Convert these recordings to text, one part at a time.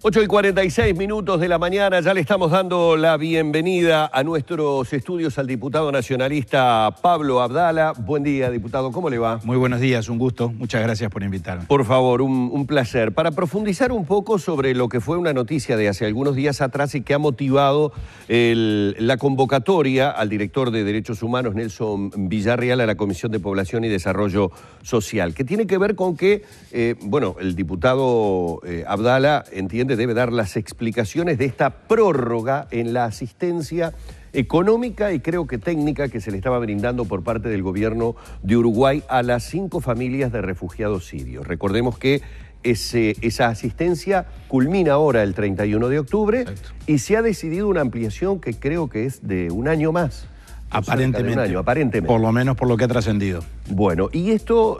8:46 de la mañana, ya le estamos dando la bienvenida a nuestros estudios al diputado nacionalista Pablo Abdala. Buen día, diputado, ¿cómo le va? Muy buenos días, un gusto. Muchas gracias por invitarme. Por favor, un placer. Para profundizar un poco sobre lo que fue una noticia de hace algunos días atrás y que ha motivado la convocatoria al director de Derechos Humanos, Nelson Villarreal, a la Comisión de Población y Desarrollo Social, que tiene que ver con que, el diputado Abdala entiende debe dar las explicaciones de esta prórroga en la asistencia económica y creo que técnica que se le estaba brindando por parte del gobierno de Uruguay a las 5 familias de refugiados sirios. Recordemos que esa asistencia culmina ahora el 31 de octubre. Exacto. Y se ha decidido una ampliación que creo que es de un año más. Aparentemente. Un año, aparentemente. Por lo menos por lo que ha trascendido. Bueno, y esto,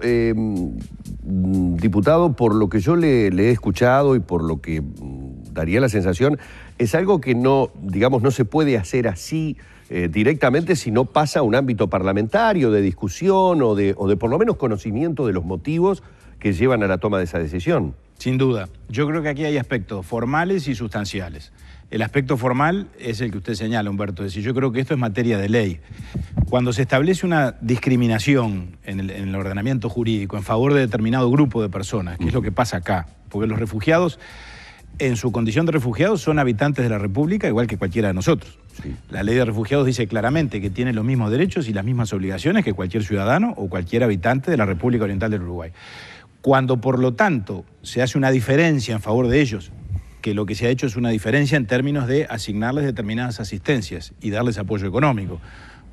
diputado, por lo que yo le he escuchado y por lo que daría la sensación, es algo que no se puede hacer así directamente si no pasa a un ámbito parlamentario de discusión o de por lo menos conocimiento de los motivos que llevan a la toma de esa decisión. Sin duda. Yo creo que aquí hay aspectos formales y sustanciales. El aspecto formal es el que usted señala, Humberto. Es decir, yo creo que esto es materia de ley. Cuando se establece una discriminación en el ordenamiento jurídico en favor de determinado grupo de personas, que es lo que pasa acá, porque los refugiados, en su condición de refugiados, son habitantes de la República igual que cualquiera de nosotros. Sí. La ley de refugiados dice claramente que tienen los mismos derechos y las mismas obligaciones que cualquier ciudadano o cualquier habitante de la República Oriental del Uruguay. Cuando, por lo tanto, se hace una diferencia en favor de ellos, que lo que se ha hecho es una diferencia en términos de asignarles determinadas asistencias y darles apoyo económico.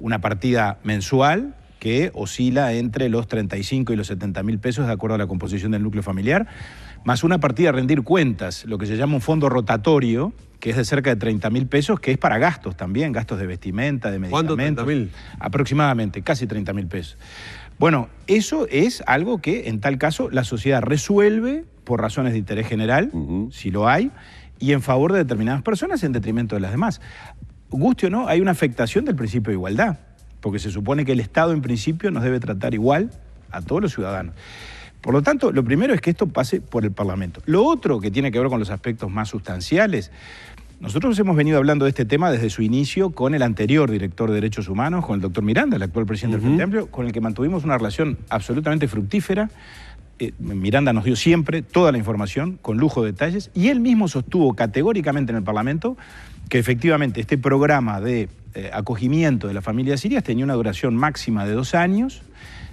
Una partida mensual que oscila entre los 35 y los 70 mil pesos de acuerdo a la composición del núcleo familiar, más una partida a rendir cuentas, lo que se llama un fondo rotatorio, que es de cerca de 30 mil pesos, que es para gastos también, gastos de vestimenta, de medicamentos. ¿Cuánto? 30.000. Aproximadamente, casi 30 mil pesos. Bueno, eso es algo que en tal caso la sociedad resuelve por razones de interés general, si lo hay, y en favor de determinadas personas en detrimento de las demás. Guste o no, hay una afectación del principio de igualdad, porque se supone que el Estado en principio nos debe tratar igual a todos los ciudadanos. Por lo tanto, lo primero es que esto pase por el Parlamento. Lo otro que tiene que ver con los aspectos más sustanciales, nosotros hemos venido hablando de este tema desde su inicio con el anterior director de Derechos Humanos, con el doctor Miranda, el actual presidente del Frente Amplio, con el que mantuvimos una relación absolutamente fructífera. Miranda nos dio siempre toda la información, con lujo de detalles, y él mismo sostuvo categóricamente en el Parlamento que efectivamente este programa de acogimiento de las familias sirias tenía una duración máxima de 2 años.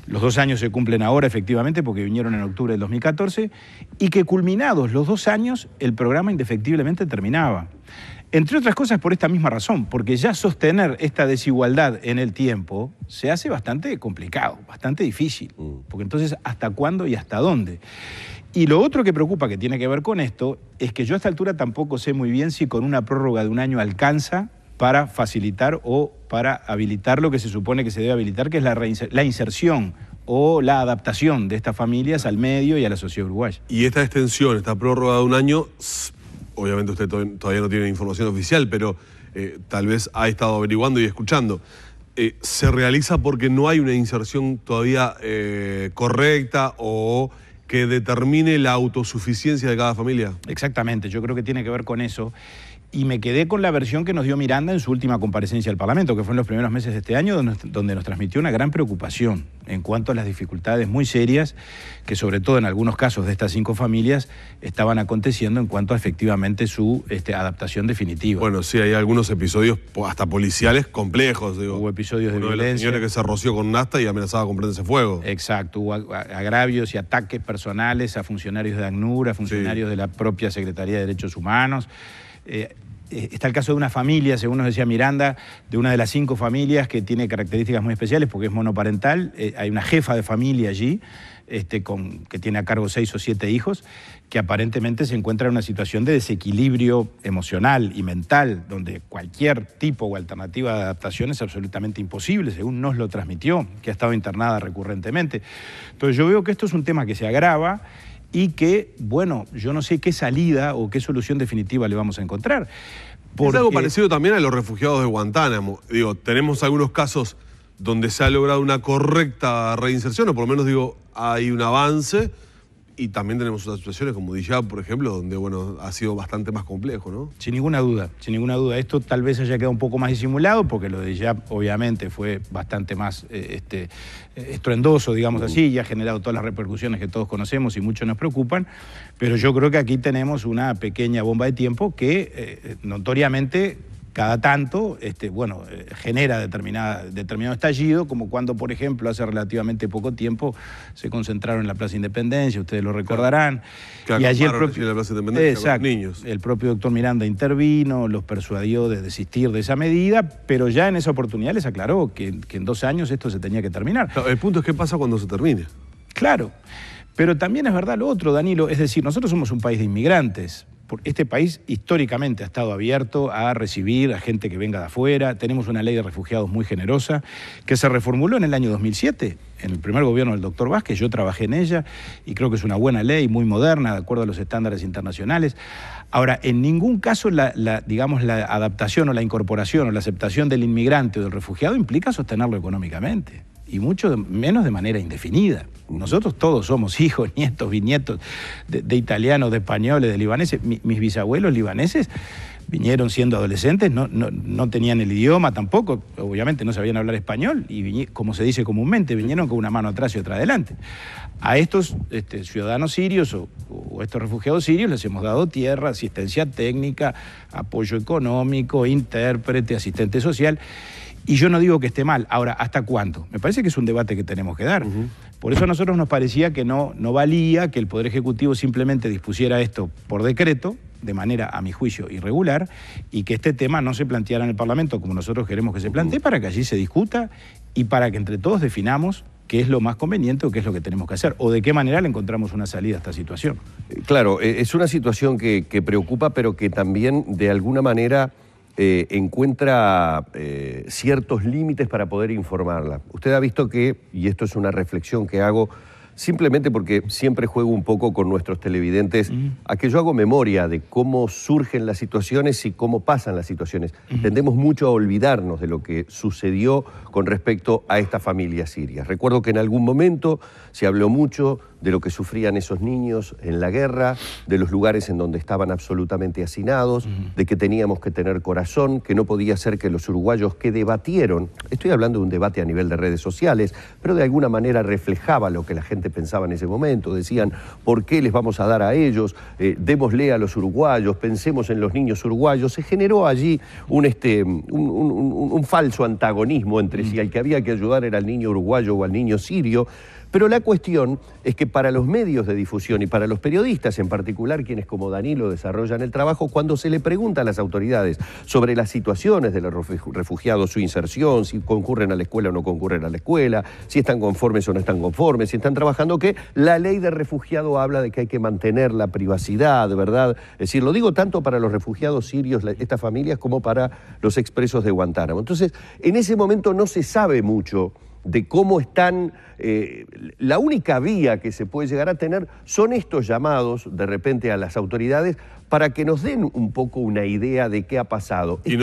Los 2 años se cumplen ahora efectivamente porque vinieron en octubre del 2014 y que culminados los 2 años el programa indefectiblemente terminaba. Entre otras cosas por esta misma razón, porque ya sostener esta desigualdad en el tiempo se hace bastante complicado, bastante difícil, porque entonces ¿hasta cuándo y hasta dónde? Y lo otro que preocupa que tiene que ver con esto es que yo a esta altura tampoco sé muy bien si con una prórroga de 1 año alcanza para facilitar o para habilitar lo que se supone que se debe habilitar, que es la inserción o la adaptación de estas familias al medio y a la sociedad uruguaya. Y esta extensión, esta prórroga de 1 año, obviamente usted todavía no tiene información oficial, pero tal vez ha estado averiguando y escuchando. ¿Se realiza porque no hay una inserción todavía correcta o que determine la autosuficiencia de cada familia? Exactamente, yo creo que tiene que ver con eso. Y me quedé con la versión que nos dio Miranda en su última comparecencia al Parlamento, que fue en los primeros meses de este año, donde nos transmitió una gran preocupación en cuanto a las dificultades muy serias que, sobre todo en algunos casos de estas 5 familias, estaban aconteciendo en cuanto a efectivamente su adaptación definitiva. Bueno, sí, hay algunos episodios hasta policiales complejos. Digo. Hubo episodios de Uno violencia. De los señores que se roció con nafta y amenazaba con prenderse fuego. Exacto, hubo agravios y ataques personales a funcionarios de ACNUR, a funcionarios de la propia Secretaría de Derechos Humanos. Está el caso de una familia, según nos decía Miranda, de una de las 5 familias que tiene características muy especiales porque es monoparental. Hay una jefa de familia allí que tiene a cargo 6 o 7 hijos, que aparentemente se encuentra en una situación de desequilibrio emocional y mental, donde cualquier tipo o alternativa de adaptación es absolutamente imposible, según nos lo transmitió, que ha estado internada recurrentemente. Entonces yo veo que esto es un tema que se agrava y que, bueno, yo no sé qué salida o qué solución definitiva le vamos a encontrar. Es algo parecido también a los refugiados de Guantánamo. Digo, tenemos algunos casos donde se ha logrado una correcta reinserción, o por lo menos, digo, hay un avance, Y también tenemos otras situaciones como Diyab, por ejemplo, donde bueno, ha sido bastante más complejo, ¿no? Sin ninguna duda, sin ninguna duda. Esto tal vez haya quedado un poco más disimulado, porque lo de Diyab obviamente fue bastante más estruendoso, digamos así, y ha generado todas las repercusiones que todos conocemos y mucho nos preocupan, pero yo creo que aquí tenemos una pequeña bomba de tiempo que notoriamente cada tanto genera determinado estallido, como cuando, por ejemplo, hace relativamente poco tiempo se concentraron en la Plaza Independencia, ustedes lo recordarán. Claro, y allí la Plaza Independencia con los niños. El propio doctor Miranda intervino, los persuadió de desistir de esa medida, pero ya en esa oportunidad les aclaró que en 2 años esto se tenía que terminar. Claro, el punto es qué pasa cuando se termine. Claro, pero también es verdad lo otro, Danilo, es decir, nosotros somos un país de inmigrantes. Este país históricamente ha estado abierto a recibir a gente que venga de afuera. Tenemos una ley de refugiados muy generosa que se reformuló en el año 2007, en el primer gobierno del doctor Vázquez. Yo trabajé en ella y creo que es una buena ley, muy moderna, de acuerdo a los estándares internacionales. Ahora, en ningún caso la adaptación o la incorporación o la aceptación del inmigrante o del refugiado implica sostenerlo económicamente, y mucho menos de manera indefinida. Nosotros todos somos hijos, nietos, bisnietos de italianos, de españoles, de libaneses. Mis bisabuelos libaneses vinieron siendo adolescentes, no tenían el idioma tampoco, obviamente no sabían hablar español, y como se dice comúnmente, vinieron con una mano atrás y otra adelante. A estos ciudadanos sirios o estos refugiados sirios les hemos dado tierra, asistencia técnica, apoyo económico, intérprete, asistente social. Y yo no digo que esté mal. Ahora, ¿hasta cuándo? Me parece que es un debate que tenemos que dar. Por eso a nosotros nos parecía que no valía que el Poder Ejecutivo simplemente dispusiera esto por decreto, de manera, a mi juicio, irregular, y que este tema no se planteara en el Parlamento como nosotros queremos que se plantee, para que allí se discuta y para que entre todos definamos qué es lo más conveniente o qué es lo que tenemos que hacer, o de qué manera le encontramos una salida a esta situación. Claro, es una situación que preocupa, pero que también de alguna manera encuentra ciertos límites para poder informarla. Usted ha visto que, y esto es una reflexión que hago simplemente porque siempre juego un poco con nuestros televidentes, a que yo hago memoria de cómo surgen las situaciones y cómo pasan las situaciones. Tendemos mucho a olvidarnos de lo que sucedió con respecto a estas familias sirias. Recuerdo que en algún momento se habló mucho de lo que sufrían esos niños en la guerra, de los lugares en donde estaban absolutamente hacinados, de que teníamos que tener corazón, que no podía ser que los uruguayos que debatieron, estoy hablando de un debate a nivel de redes sociales, pero de alguna manera reflejaba lo que la gente pensaba en ese momento. Decían, ¿por qué les vamos a dar a ellos? Démosle a los uruguayos, pensemos en los niños uruguayos. Se generó allí un falso antagonismo entre si al que había que ayudar era al niño uruguayo o al niño sirio. Pero la cuestión es que para los medios de difusión y para los periodistas en particular, quienes como Danilo desarrollan el trabajo, cuando se le pregunta a las autoridades sobre las situaciones de los refugiados, su inserción, si concurren a la escuela o no concurren a la escuela, si están conformes o no están conformes, si están trabajando, que la ley de refugiado habla de que hay que mantener la privacidad, ¿verdad? Es decir, lo digo tanto para los refugiados sirios, estas familias, como para los expresos de Guantánamo. Entonces, en ese momento no se sabe mucho de cómo están. La única vía que se puede llegar a tener son estos llamados de repente a las autoridades para que nos den un poco una idea de qué ha pasado. Y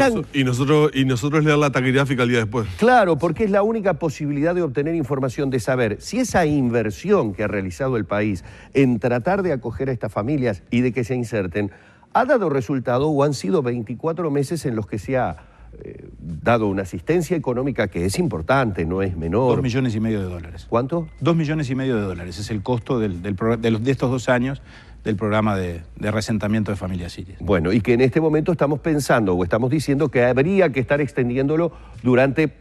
nosotros leer la taquigráfica el día después. Claro, porque es la única posibilidad de obtener información, de saber si esa inversión que ha realizado el país en tratar de acoger a estas familias y de que se inserten ha dado resultado, o han sido 24 meses en los que se ha dado una asistencia económica que es importante, no es menor. $2,5 millones de dólares. ¿Cuánto? $2,5 millones de dólares es el costo de estos 2 años del programa de reasentamiento de familias sirias. Bueno, y que en este momento estamos pensando o estamos diciendo que habría que estar extendiéndolo durante,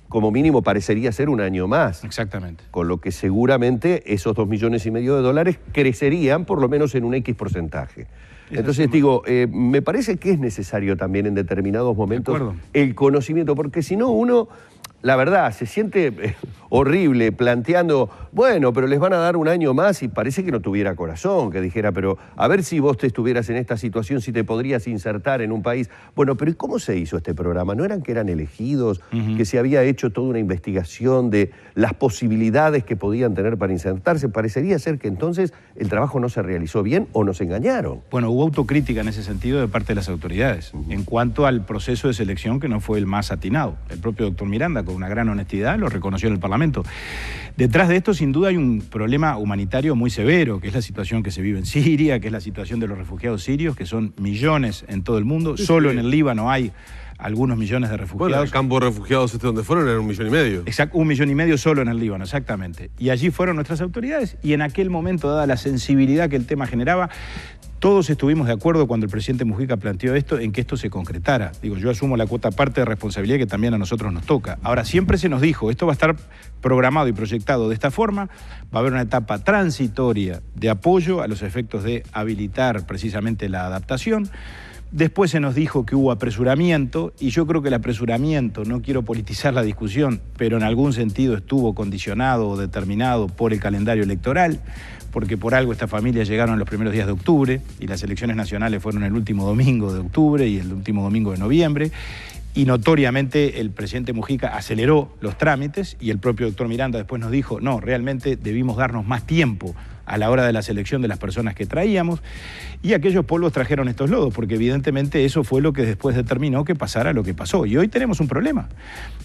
como mínimo, parecería ser 1 año más. Exactamente. Con lo que seguramente esos $2,5 millones de dólares crecerían por lo menos en un X porcentaje. Entonces digo, me parece que es necesario también en determinados momentos el conocimiento, porque si no uno, la verdad, se siente horrible planteando, bueno, pero les van a dar 1 año más, y parece que no tuviera corazón, que dijera, pero a ver si vos te estuvieras en esta situación, si te podrías insertar en un país. Bueno, pero ¿y cómo se hizo este programa? ¿No eran que eran elegidos, que se había hecho toda una investigación de las posibilidades que podían tener para insertarse? Parecería ser que entonces el trabajo no se realizó bien o nos engañaron. Bueno, hubo autocrítica en ese sentido de parte de las autoridades, en cuanto al proceso de selección, que no fue el más atinado. El propio doctor Miranda con una gran honestidad, lo reconoció en el Parlamento. Detrás de esto, sin duda, hay un problema humanitario muy severo, que es la situación que se vive en Siria, que es la situación de los refugiados sirios, que son millones en todo el mundo. Solo en el Líbano hay algunos millones de refugiados. Bueno, el campo de refugiados donde fueron eran 1,5 millones. Exacto, 1,5 millones solo en el Líbano, exactamente. Y allí fueron nuestras autoridades y en aquel momento, dada la sensibilidad que el tema generaba, todos estuvimos de acuerdo cuando el presidente Mujica planteó esto, en que esto se concretara. Digo, yo asumo la cuota parte de responsabilidad que también a nosotros nos toca. Ahora, siempre se nos dijo, esto va a estar programado y proyectado de esta forma, va a haber una etapa transitoria de apoyo a los efectos de habilitar precisamente la adaptación. Después se nos dijo que hubo apresuramiento, y yo creo que el apresuramiento, no quiero politizar la discusión, pero en algún sentido estuvo condicionado o determinado por el calendario electoral, porque por algo estas familias llegaron los primeros días de octubre, y las elecciones nacionales fueron el último domingo de octubre y el último domingo de noviembre, y notoriamente el presidente Mujica aceleró los trámites, y el propio doctor Miranda después nos dijo, no, realmente debimos darnos más tiempo a la hora de la selección de las personas que traíamos, y aquellos polvos trajeron estos lodos, porque evidentemente eso fue lo que después determinó que pasara lo que pasó. Y hoy tenemos un problema,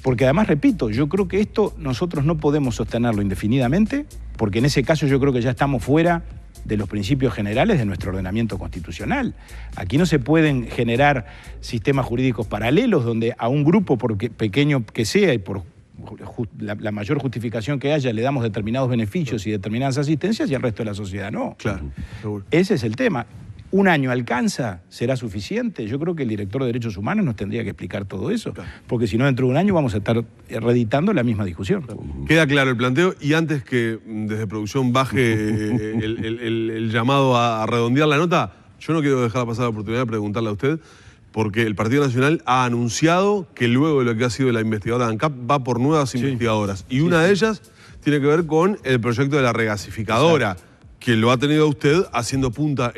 porque además, repito, yo creo que esto nosotros no podemos sostenerlo indefinidamente, porque en ese caso yo creo que ya estamos fuera de los principios generales de nuestro ordenamiento constitucional. Aquí no se pueden generar sistemas jurídicos paralelos donde a un grupo, por pequeño que sea y por la mayor justificación que haya, le damos determinados beneficios y determinadas asistencias y al resto de la sociedad no. Claro, seguro. Ese es el tema. ¿Un año alcanza? ¿Será suficiente? Yo creo que el director de Derechos Humanos nos tendría que explicar todo eso, porque si no, dentro de un año vamos a estar reeditando la misma discusión. Queda claro el planteo, y antes que desde producción baje el llamado a redondear la nota, yo no quiero dejar pasar la oportunidad de preguntarle a usted, porque el Partido Nacional ha anunciado que luego de lo que ha sido la investigadora ANCAP va por nuevas investigadoras. Y una de ellas tiene que ver con el proyecto de la regasificadora, que lo ha tenido usted haciendo punta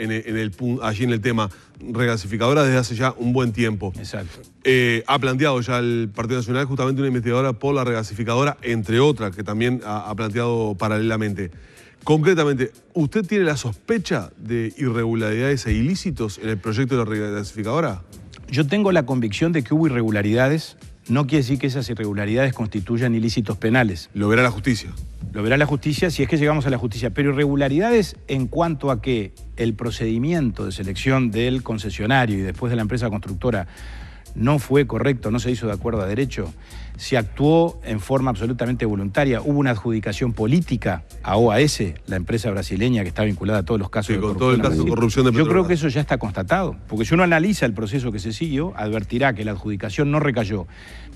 allí en el tema regasificadora desde hace ya un buen tiempo. Exacto. Ha planteado ya el Partido Nacional justamente una investigadora por la regasificadora, entre otras, que también ha planteado paralelamente. Concretamente, ¿usted tiene la sospecha de irregularidades e ilícitos en el proyecto de la regasificadora? Yo tengo la convicción de que hubo irregularidades. No quiere decir que esas irregularidades constituyan ilícitos penales. Lo verá la justicia. Lo verá la justicia si es que llegamos a la justicia. Pero irregularidades en cuanto a que el procedimiento de selección del concesionario y después de la empresa constructora no fue correcto, no se hizo de acuerdo a derecho, se actuó en forma absolutamente voluntaria, hubo una adjudicación política a OAS, la empresa brasileña que está vinculada a todos los casos de corrupción. Todo el caso de corrupción de Petrobras. Yo creo que eso ya está constatado, porque si uno analiza el proceso que se siguió, advertirá que la adjudicación no recayó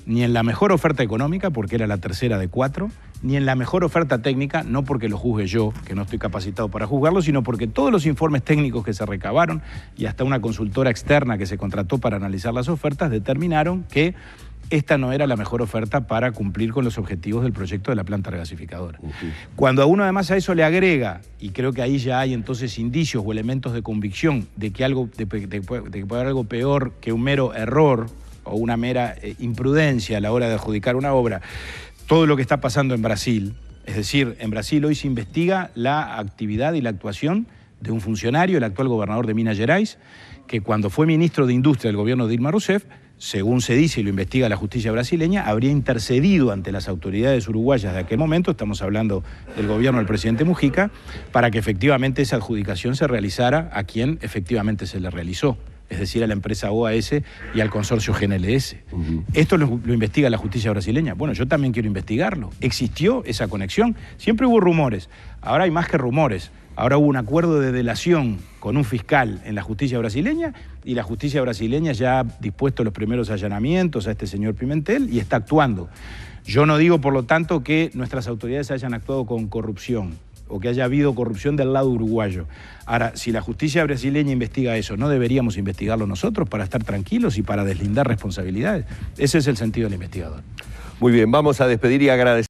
ni en la mejor oferta económica, porque era la tercera de 4, ni en la mejor oferta técnica, no porque lo juzgue yo, que no estoy capacitado para juzgarlo, sino porque todos los informes técnicos que se recabaron y hasta una consultora externa que se contrató para analizar las ofertas determinaron que esta no era la mejor oferta para cumplir con los objetivos del proyecto de la planta regasificadora. Cuando a uno además a eso le agrega, y creo que ahí ya hay entonces indicios o elementos de convicción de que puede haber algo peor que un mero error o una mera imprudencia a la hora de adjudicar una obra, todo lo que está pasando en Brasil, es decir, en Brasil hoy se investiga la actividad y la actuación de un funcionario, el actual gobernador de Minas Gerais, que cuando fue ministro de Industria del gobierno de Dilma Rousseff, según se dice y lo investiga la justicia brasileña, habría intercedido ante las autoridades uruguayas de aquel momento, estamos hablando del gobierno del presidente Mujica, para que efectivamente esa adjudicación se realizara a quien efectivamente se le realizó, es decir, a la empresa OAS y al consorcio GNLS. Esto lo investiga la justicia brasileña. Bueno, yo también quiero investigarlo. ¿Existió esa conexión? Siempre hubo rumores, ahora hay más que rumores. Ahora hubo un acuerdo de delación con un fiscal en la justicia brasileña y la justicia brasileña ya ha dispuesto los primeros allanamientos a este señor Pimentel y está actuando. Yo no digo, por lo tanto, que nuestras autoridades hayan actuado con corrupción o que haya habido corrupción del lado uruguayo. Ahora, si la justicia brasileña investiga eso, ¿no deberíamos investigarlo nosotros para estar tranquilos y para deslindar responsabilidades? Ese es el sentido del investigador. Muy bien, vamos a despedir y agradecer.